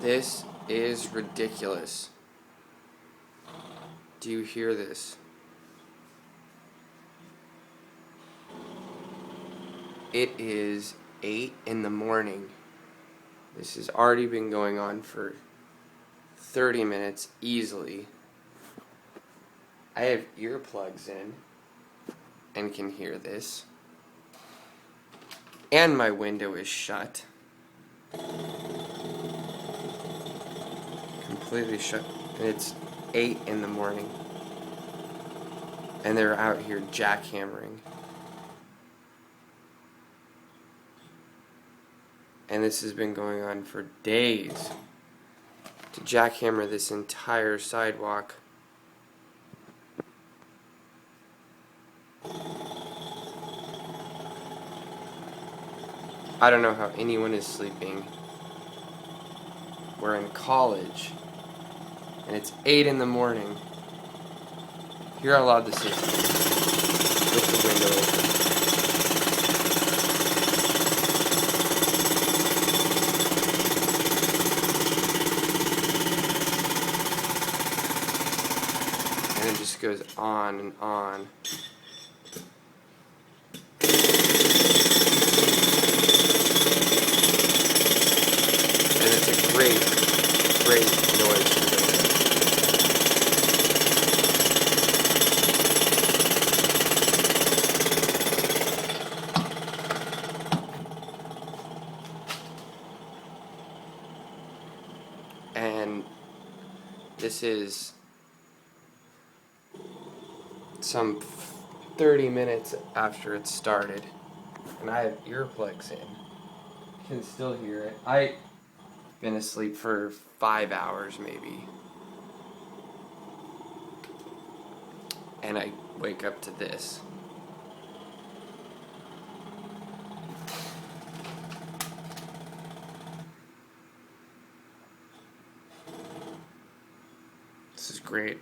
This is ridiculous. Do you hear this? It is 8 in the morning. This has already been going on for 30 minutes easily. I have earplugs in and can hear this. And my window is shut. Completely shut. And it's 8 in the morning. And they're out here jackhammering. And this has been going on for days. To jackhammer this entire sidewalk. I don't know how anyone is sleeping. We're in college. And it's 8 in the morning. You're allowed to sleep with the window open. And it just goes on and on. And it's a great noise to go with. And this is some 30 minutes after it started, and I have earplugs in. I can still hear it. I've been asleep for 5 hours maybe, and I wake up to this. This is great.